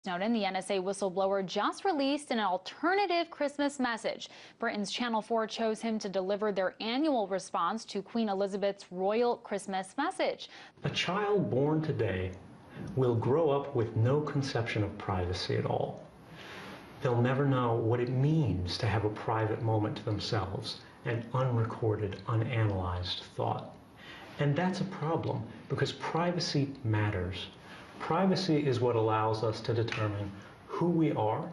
Snowden, the NSA whistleblower, just released an alternative Christmas message. Britain's Channel 4 chose him to deliver their annual response to Queen Elizabeth's royal Christmas message. A child born today will grow up with no conception of privacy at all. They'll never know what it means to have a private moment to themselves, an unrecorded, unanalyzed thought. And that's a problem, because privacy matters. Privacy is what allows us to determine who we are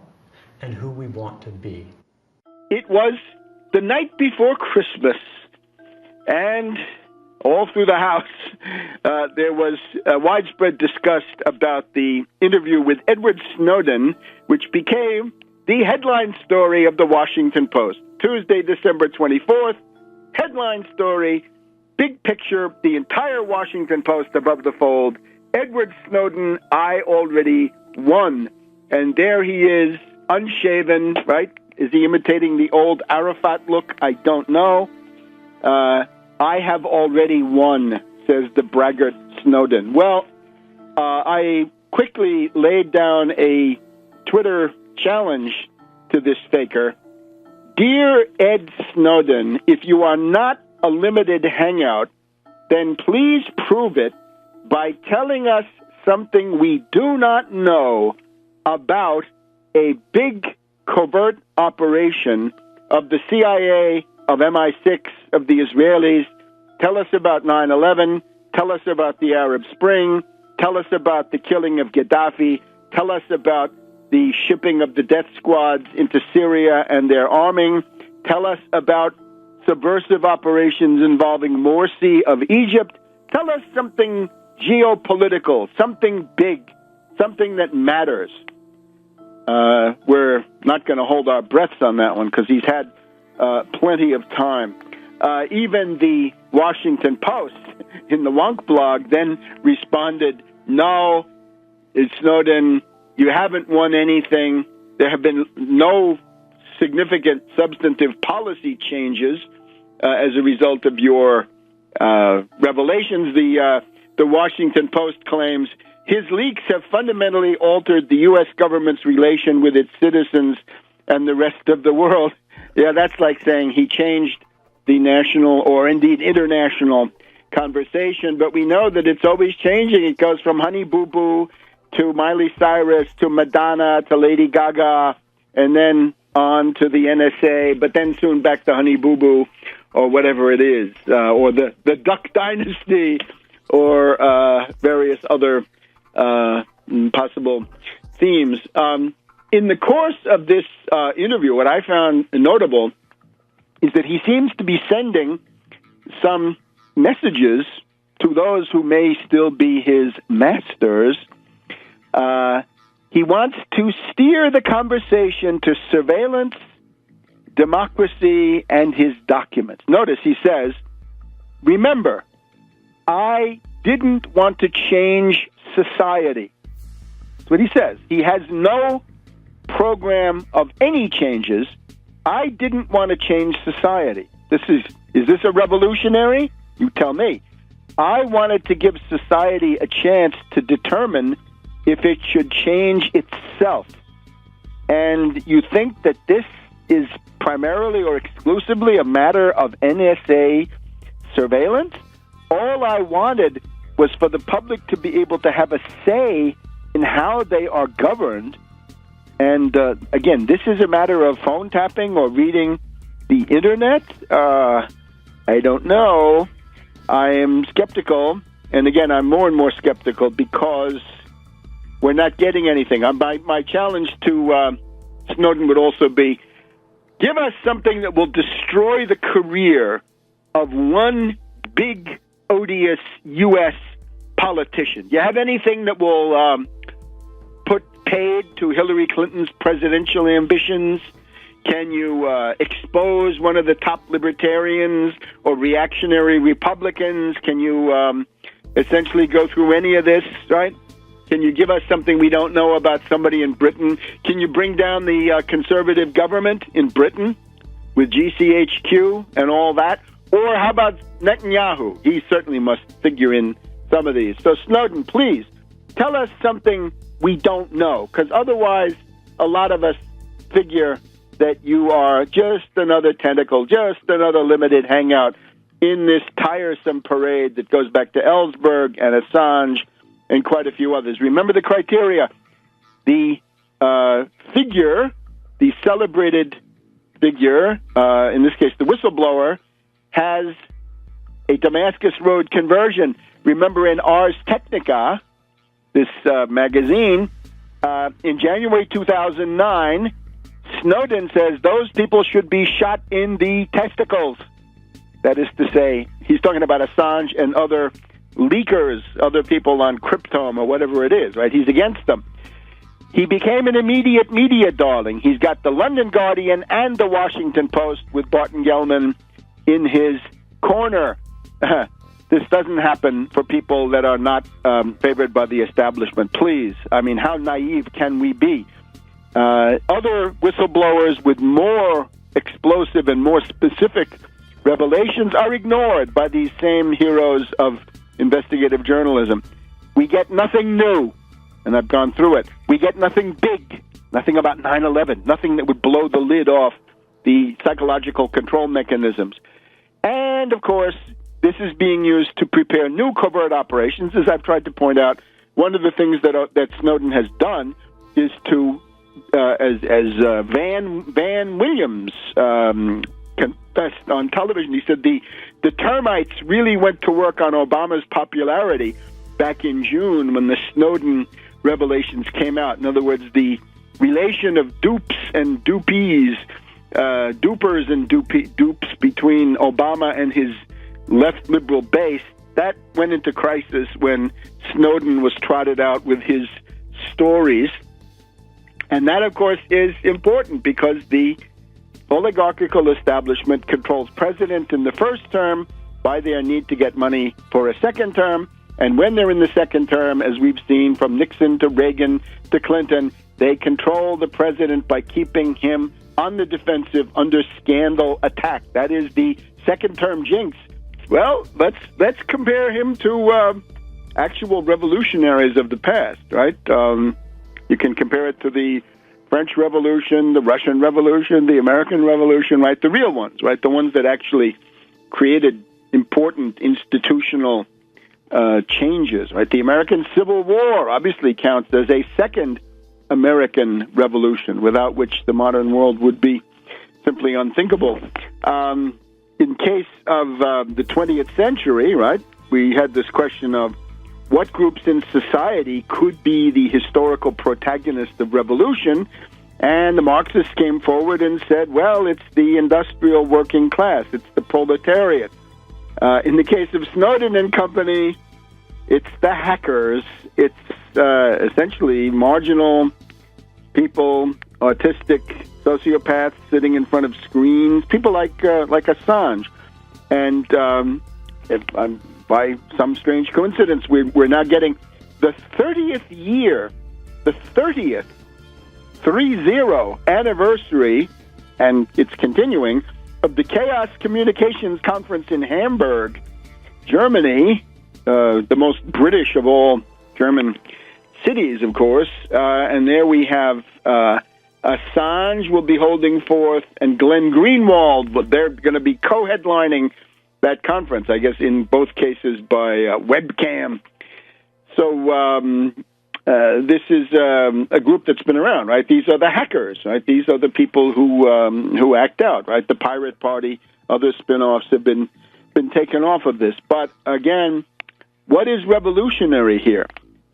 and who we want to be. It was the night before Christmas, and all through the House, there was widespread disgust about the interview with Edward Snowden, which became the headline story of the Washington Post. Tuesday, December 24th, headline story, big picture, the entire Washington Post above the fold. Edward Snowden, I already won. And there he is, unshaven, right? Is he imitating the old Arafat look? I don't know. I have already won, says the braggart Snowden. Well, I quickly laid down a Twitter challenge to this faker. Dear Ed Snowden, if you are not a limited hangout, then please prove it by telling us something we do not know about a big covert operation of the CIA, of MI6, of the Israelis. Tell us about 9/11. Tell us about the Arab Spring. Tell us about the killing of Gaddafi. Tell us about the shipping of the death squads into Syria and their arming. Tell us about subversive operations involving Morsi of Egypt. Tell us something geopolitical, something big, something that matters. We're not going to hold our breaths on that one because he's had plenty of time. Even the Washington Post in the Wonk blog then responded, no, it's Snowden, you haven't won anything. There have been no significant substantive policy changes as a result of your revelations. The Washington Post claims his leaks have fundamentally altered the U.S. government's relation with its citizens and the rest of the world. Yeah, that's like saying he changed the national or indeed international conversation, but we know that it's always changing. It goes from Honey Boo Boo to Miley Cyrus to Madonna to Lady Gaga and then on to the NSA, but then soon back to Honey Boo Boo or whatever it is, or the Duck Dynasty or various other possible themes. In the course of this interview, what I found notable is that he seems to be sending some messages to those who may still be his masters. He wants to steer the conversation to surveillance, democracy, and his documents. Notice he says, remember, I didn't want to change society. That's what he says. He has no program of any changes. I didn't want to change society. Is this a revolutionary? You tell me. I wanted to give society a chance to determine if it should change itself. And you think that this is primarily or exclusively a matter of NSA surveillance? All I wanted was for the public to be able to have a say in how they are governed. And again, this is a matter of phone tapping or reading the internet. I don't know. I am skeptical. And again, I'm more and more skeptical because we're not getting anything. My challenge to Snowden would also be, give us something that will destroy the career of one big, odious U.S. politician. You have anything that will put paid to Hillary Clinton's presidential ambitions? Can you expose one of the top libertarians or reactionary Republicans? Can you essentially go through any of this, right? Can you give us something we don't know about somebody in Britain? Can you bring down the conservative government in Britain with GCHQ and all that? Or how about Netanyahu? He certainly must figure in some of these. So Snowden, please, tell us something we don't know, because otherwise a lot of us figure that you are just another tentacle, just another limited hangout in this tiresome parade that goes back to Ellsberg and Assange and quite a few others. Remember the criteria. The figure, the celebrated figure, in this case the whistleblower, has a Damascus Road conversion. Remember in Ars Technica, this magazine, in January 2009, Snowden says those people should be shot in the testicles. That is to say, he's talking about Assange and other leakers, other people on Cryptome or whatever it is, right? He's against them. He became an immediate media darling. He's got the London Guardian and the Washington Post with Barton Gellman in his corner. This doesn't happen for people that are not favored by the establishment. Please, I mean, how naive can we be? Other whistleblowers with more explosive and more specific revelations are ignored by these same heroes of investigative journalism. We get nothing new, and I've gone through it. We get nothing big, nothing about 9/11, nothing that would blow the lid off the psychological control mechanisms. And, of course, this is being used to prepare new covert operations. As I've tried to point out, one of the things that Snowden has done is to, as Van Williams confessed on television, he said the termites really went to work on Obama's popularity back in June when the Snowden revelations came out. In other words, the relation of dupes and dupees, dupers and dupes between Obama and his left liberal base, that went into crisis when Snowden was trotted out with his stories. And that, of course, is important because the oligarchical establishment controls president in the first term by their need to get money for a second term. And when they're in the second term, as we've seen from Nixon to Reagan to Clinton, they control the president by keeping him on the defensive under scandal attack. That is the second term jinx. Well, let's compare him to actual revolutionaries of the past, right? You can compare it to the French Revolution, the Russian Revolution, the American Revolution, right? The real ones, right? The ones that actually created important institutional changes, right? The American Civil War obviously counts as a second American Revolution, without which the modern world would be simply unthinkable. In case of the 20th century, right, we had this question of what groups in society could be the historical protagonists of revolution, and the Marxists came forward and said, well, it's the industrial working class, it's the proletariat. In the case of Snowden and company, it's the hackers, it's essentially marginal people, autistic sociopaths sitting in front of screens, people like Assange. And by some strange coincidence, we're now getting the 30th year, the 30th anniversary, and it's continuing, of the Chaos Communications Conference in Hamburg, Germany, the most British of all German cities, of course. And there we have Assange will be holding forth, and Glenn Greenwald, but they're going to be co-headlining that conference, I guess in both cases by webcam. So this is a group that's been around, right? These are the hackers, right? These are the people who act out, right? The Pirate Party, other spin-offs have been taken off of this. But again, what is revolutionary here?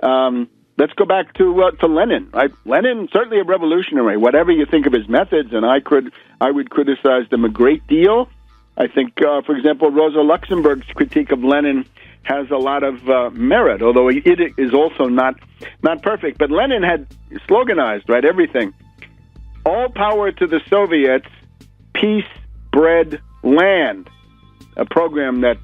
Let's go back to Lenin, right? Lenin, certainly a revolutionary, whatever you think of his methods, and I would criticize them a great deal. I think, for example, Rosa Luxemburg's critique of Lenin has a lot of merit, although it is also not perfect. But Lenin had sloganized, right, everything. All power to the Soviets, peace, bread, land, a program that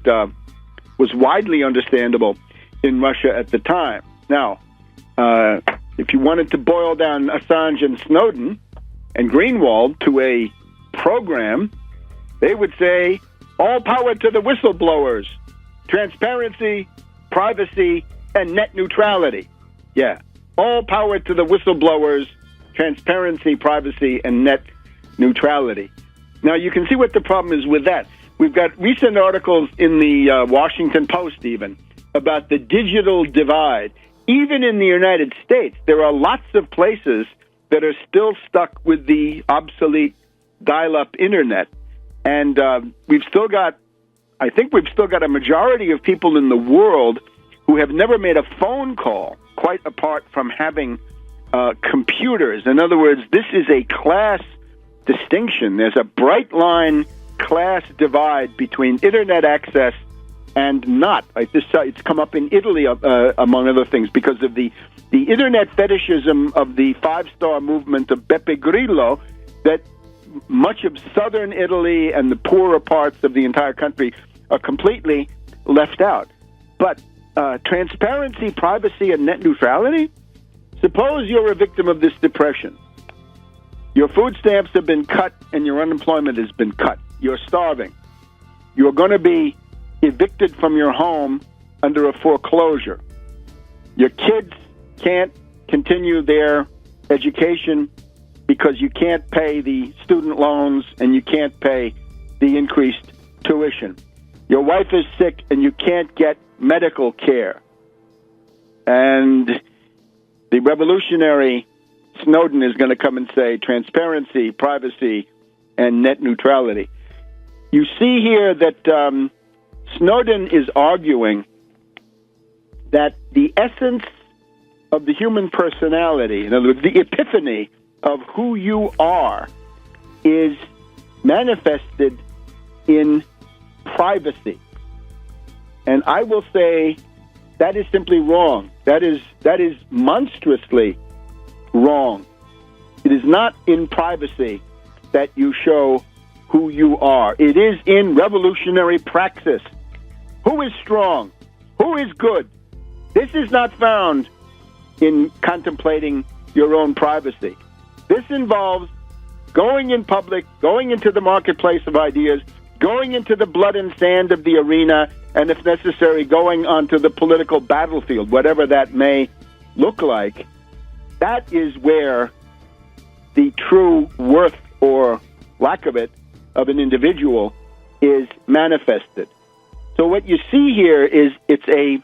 was widely understandable in Russia at the time. Now, if you wanted to boil down Assange and Snowden and Greenwald to a program, they would say, all power to the whistleblowers, transparency, privacy, and net neutrality. Yeah, All power to the whistleblowers, transparency, privacy, and net neutrality. Now, you can see what the problem is with that. We've got recent articles in the Washington Post even about the digital divide. Even in the United States, there are lots of places that are still stuck with the obsolete dial-up internet. And I think we've still got a majority of people in the world who have never made a phone call, quite apart from having computers. In other words, this is a class distinction. There's a bright line class divide between internet access and not. It's come up in Italy, among other things, because of the internet fetishism of the five-star movement of Beppe Grillo, that much of southern Italy and the poorer parts of the entire country are completely left out. But transparency, privacy, and net neutrality? Suppose you're a victim of this depression. Your food stamps have been cut and your unemployment has been cut. You're starving. You're going to be evicted from your home under a foreclosure. Your kids can't continue their education because you can't pay the student loans and you can't pay the increased tuition. Your wife is sick and you can't get medical care. And the revolutionary Snowden is going to come and say transparency, privacy, and net neutrality. You see here that Snowden is arguing that the essence of the human personality, in other words, the epiphany of who you are, is manifested in privacy. And I will say that is simply wrong. That is monstrously wrong. It is not in privacy that you show who you are. It is in revolutionary praxis. Who is strong? Who is good? This is not found in contemplating your own privacy. This involves going in public, going into the marketplace of ideas, going into the blood and sand of the arena, and if necessary, going onto the political battlefield, whatever that may look like. That is where the true worth or lack of it of an individual is manifested. So what you see here is it's a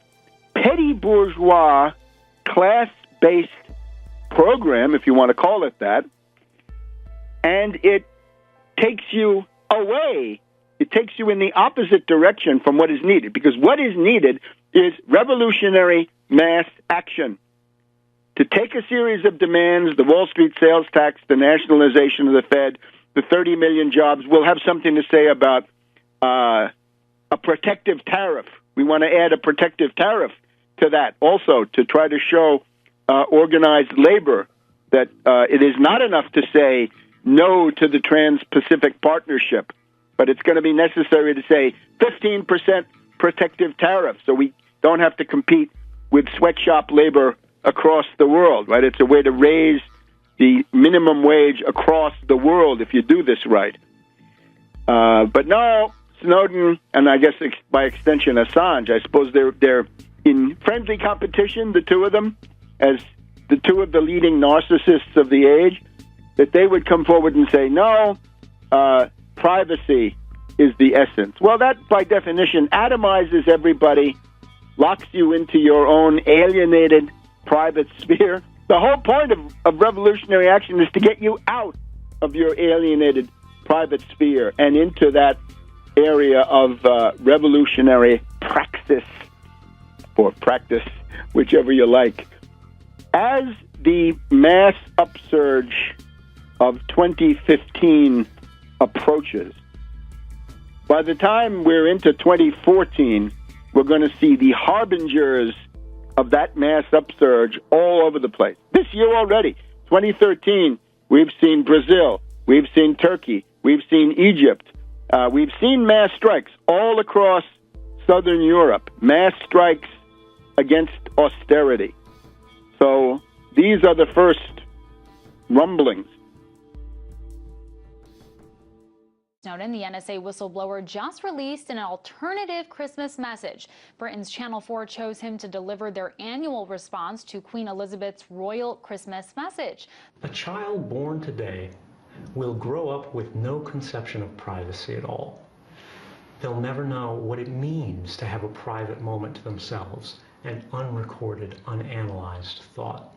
petty bourgeois, class-based program, if you want to call it that, and it takes you away. It takes you in the opposite direction from what is needed, because what is needed is revolutionary mass action. To take a series of demands, the Wall Street sales tax, the nationalization of the Fed, the 30 million jobs, we'll have something to say about a protective tariff. We want to add a protective tariff to that also to try to show organized labor that it is not enough to say no to the Trans-Pacific Partnership, but it's going to be necessary to say 15% protective tariff so we don't have to compete with sweatshop labor across the world, right? It's a way to raise the minimum wage across the world if you do this right. But no, Snowden, and I guess by extension Assange, I suppose they're in friendly competition, the two of them, as the two of the leading narcissists of the age, that they would come forward and say, no, privacy is the essence. Well, that, by definition, atomizes everybody, locks you into your own alienated private sphere. The whole point of revolutionary action is to get you out of your alienated private sphere and into that area of revolutionary praxis, or practice, whichever you like. As the mass upsurge of 2015 approaches, by the time we're into 2014, we're going to see the harbingers of that mass upsurge all over the place. This year already, 2013, we've seen Brazil, we've seen Turkey, we've seen Egypt, we've seen mass strikes all across Southern Europe, mass strikes against austerity. So these are the first rumblings Snowden, the NSA whistleblower, just released an alternative Christmas message. Britain's Channel 4 chose him to deliver their annual response to Queen Elizabeth's royal Christmas message. A child born today will grow up with no conception of privacy at all. They'll never know what it means to have a private moment to themselves, an unrecorded, unanalyzed thought.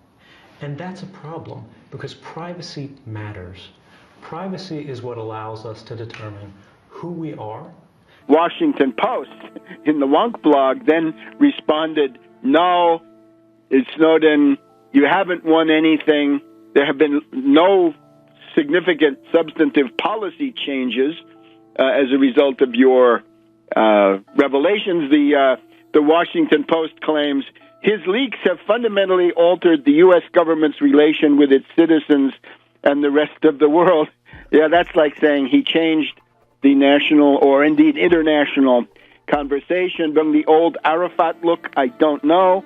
And that's a problem because privacy matters. Privacy is what allows us to determine who we are. Washington Post, in the Wonk blog, then responded, "No, Snowden, you haven't won anything. There have been no significant substantive policy changes as a result of your revelations." The Washington Post claims his leaks have fundamentally altered the U.S. government's relation with its citizens and the rest of the world. Yeah, that's like saying he changed the national or indeed international conversation from the old Arafat look. I don't know.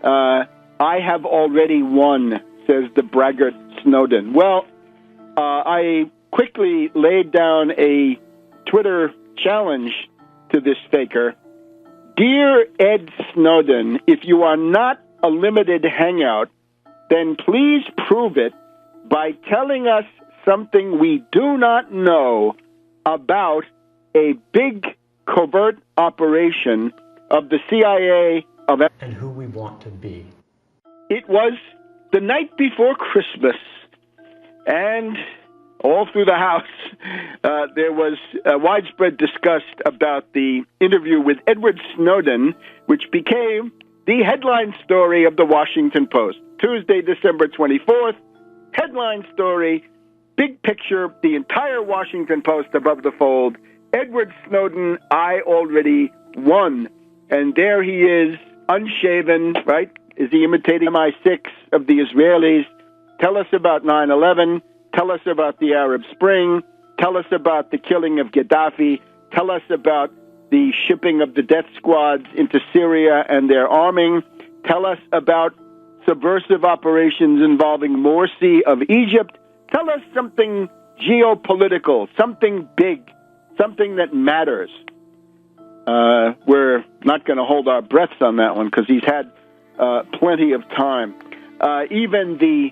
I have already won, says the braggart Snowden. Well, I quickly laid down a Twitter challenge to this faker. Dear Ed Snowden, if you are not a limited hangout, then please prove it by telling us something we do not know about a big covert operation of the CIA and who we want to be. It was the night before Christmas, and all through the House, there was widespread disgust about the interview with Edward Snowden, which became the headline story of the Washington Post. Tuesday, December 24th, headline story, big picture, the entire Washington Post above the fold. Edward Snowden, I already won. And there he is, unshaven, right? Is he imitating MI6 of the Israelis? Tell us about 9/11. Tell us about the Arab Spring. Tell us about the killing of Gaddafi. Tell us about the shipping of the death squads into Syria and their arming. Tell us about subversive operations involving Morsi of Egypt. Tell us something geopolitical, something big, something that matters. We're not going to hold our breaths on that one because he's had plenty of time. Even the